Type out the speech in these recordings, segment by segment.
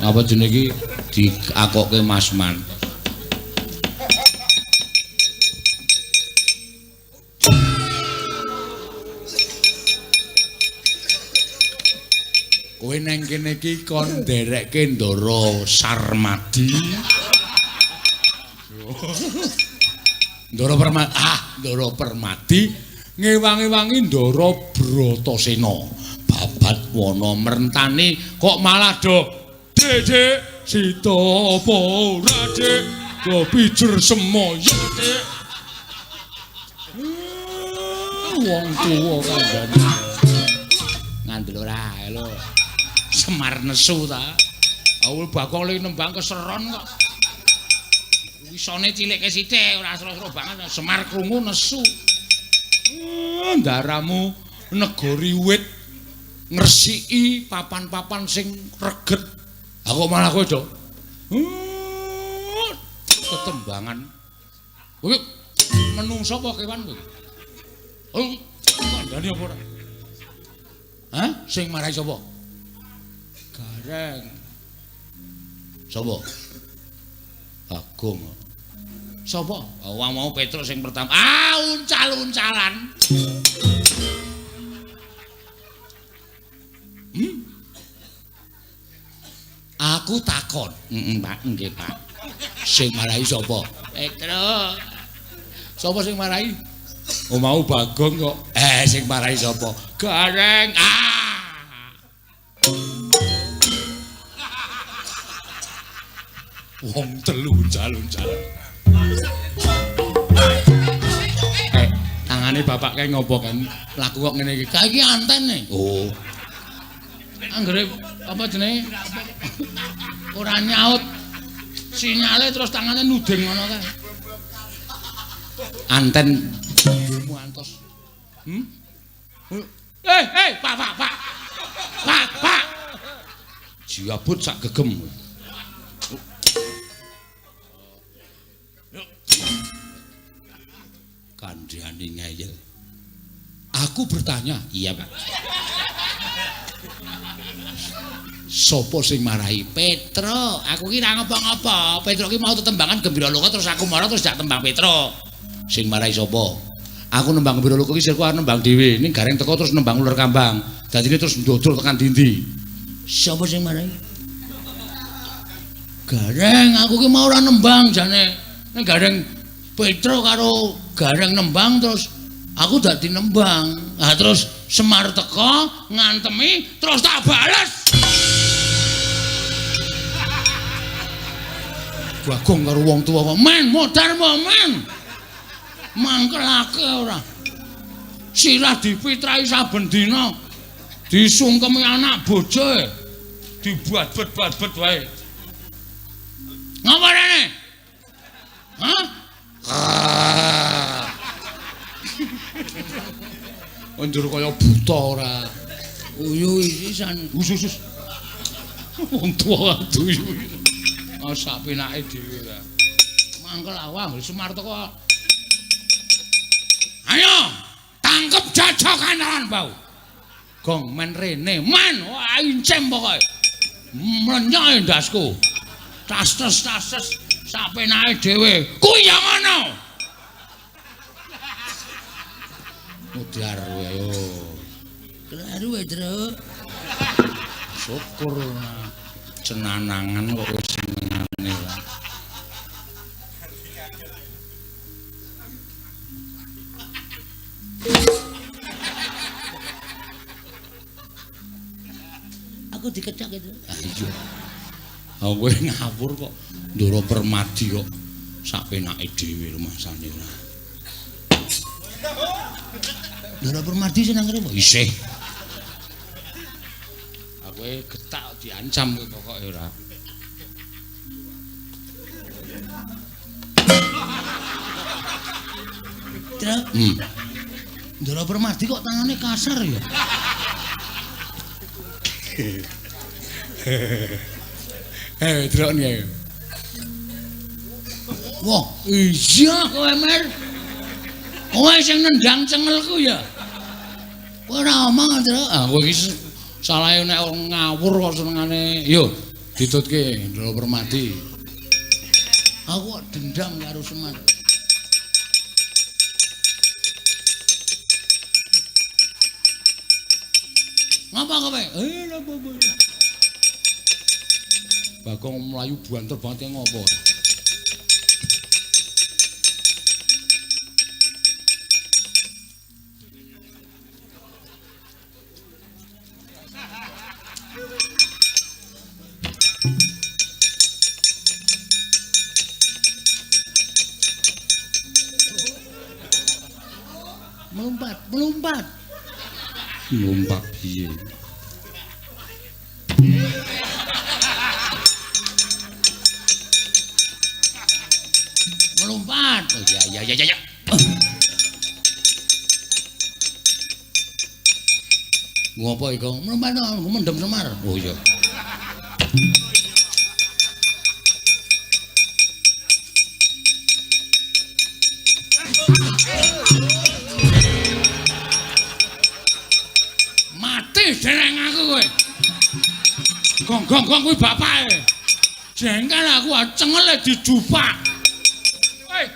Apa jenenge iki diakokke Mas Man. Kowe nang kene iki kon nderekke Ndara Sarmadi. Ndara Permadi ngewangi-wangi Ndara Bratasena. Babat wana merentani kok malah do Dek Sita apa ora Dik do pijer semaya Dik. Wong tuwa kandhane. Ngandel ora lho. Semar nesu ta. Awul bakal nembang keseron kok. Wisane cilike sithik ora sero-sero banget Semar krungu nesu. Ndaramu negori wit ngresiki papan-papan sing reget. Aku malah kowe do. Tetembangan. Kowe menungso apa kewan kowe? Oh, kandhane apa ora? Hah? Sing marahi sapa? Gareng. Sapa? Agung. Sapa? Wong mau Petrus sing pertama. Uncal-uncalan. Aku takon. Pak, nggih, Pak. Sing marahi sapa? Petrus. Sapa sing marahi? Oh mau Bagong kok. Sing marahi sapa? Gareng. Wong telu uncal-uncal. Tangane bapak kae ngopo kan? Laku kok ngene iki. Kae iki antene. Oh. Anggere apa jenenge? Ora nyaut sinyale terus tangane nuding ngono kae. Anten ilmu antos. Pak. Jiabut sak gegem. Kandhane ngeyel. Aku bertanya, iya Pak. Sopo sing marahi Petro? Aku ki ra ngopo-ngopo. Petro ki mau tetembangan Gembira Loka terus aku marah terus dak tembang Petro. Sing marahi sapa? Aku nembang Gembira Loka ki sirku arep nembang dhewe. Ning gareng teko terus nembang ular kambang. Dadine terus ndodol tekan dindi. Sopo sing marahi? Gareng, aku ki mau ora nembang jane. Ning gareng Petro karo gareng nembang terus aku dadi nembang. Nah terus Semar teko ngantemi terus tak bales. Bagong karo wong tuwa kok men modar men. Mangkelake ora. Sirah dipitrahi saben dina. Disungkemi anak bojoe. Dibuat-bet wae. Ngapa rene? Hah? Njur kaya buta ora. Uyu isisan. Usus. Wong tuwa duyu. Sak penake dhewe ra. Mangkel awah Semar teko. Ayo, tangkep jajokan bau. Gong men rene, man, wah incem pokoke. Mlenyoe ndasku. Tas sak penake dhewe. Kuwi ya ngono. Mudar ayo. Kelaru wae, Tru. Syukur cenanangan kok wis senengane lah. Aku dikecak itu. Iya. Kowe ngawur kok Ndara Permadi kok sak penake dhewe rumasane lah. Ndara Permadi seneng apa? Isih. Aku getak diancam kowe pokoke ora. Truk. Ndara Permadi kok tangane kasar ya? Truk nih. Wah, iya kowe Mer. Kowe sing nendang cengelku ya. Kowe ora omong, Truk. Ah, kowe iki salahe nek ngawur kok senengane. Yo, Ditutke Ndara Permadi. Aku dendam karo Semar. Ngapa kowe? Napa kowe? Bagong mlayu banter banget ngopo? Melompat. Lompat piye? Melompat. Oh, ya. Ngopo iku? Melompat mendem Semar. Oh iya. Jeneng aku kowe. Gong kuwi bapake. Jengkel aku cengele dijupak. Hei.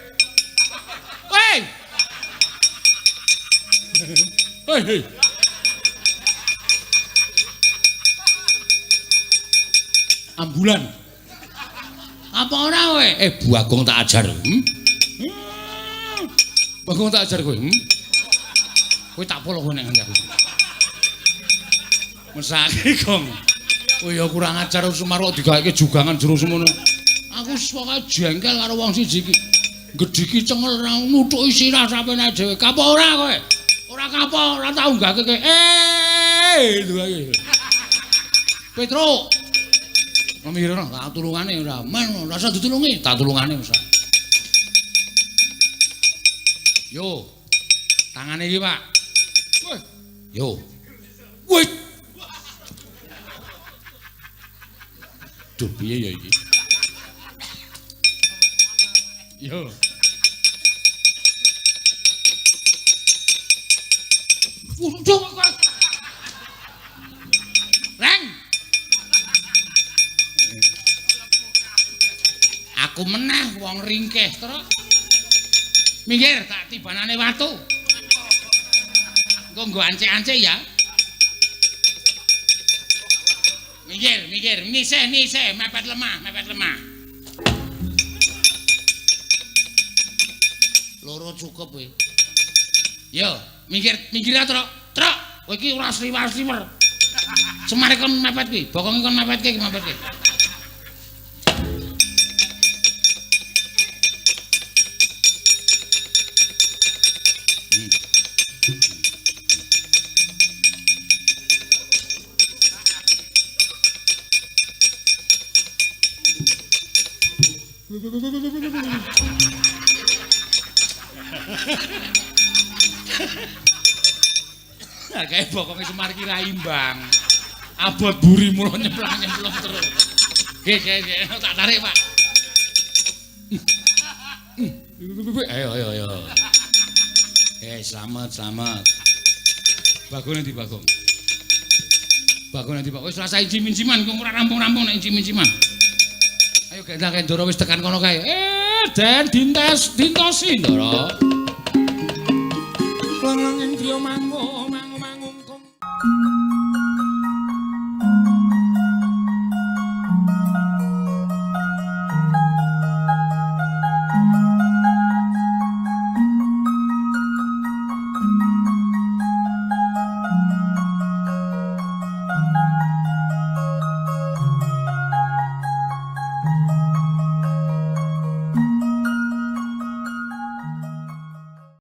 Ambulan. Apa ora kowe? Bagong tak ajar. Bagong tak ajar kowe. Kowe tak polo kowe nek aku. Mesake Gong. Oh ya kurang ajar Semar kok digaweke jugangan jero semono. Aku pokoke jengkel karo wong siji iki. Gedhiki cengel ra nutuki sirah sapene dhewe. Kapok ora kowe? Ora kapok, ora tau nggake kowe. Petro. Mamir ora tak tulungane ora. Men rasa ditulungi, tak tulungane wis. Yo. Tangane iki, Pak. Yo. Woi. Duh piye ya iki? Yo. Untung kok. Reng. Aku meneh wong ringkeh terus. Minggir tak tibanane watu. Engko nggo ancek-ancek ya. Minggir, nisih, mepet lemah. Loro cukup kowe. Yo, minggir Trok. Kowe iki ora sliwar-sliwer. Semar kon mepet kuwi, bokonge kon mepetke. Kayak bokonge Semar ki ra imbang. Abot buri mulo nyemplung terus. Nggih, tak tarik, Pak. Ayo. Selamat. Bagong nanti Bagong. Wis rasa incim-inciman kok ora rampung-rampung nek incim-inciman. Ayo gendang Ndara wis tekan kono kae. Den dintosi Ndara. Lang-lang indriya mango.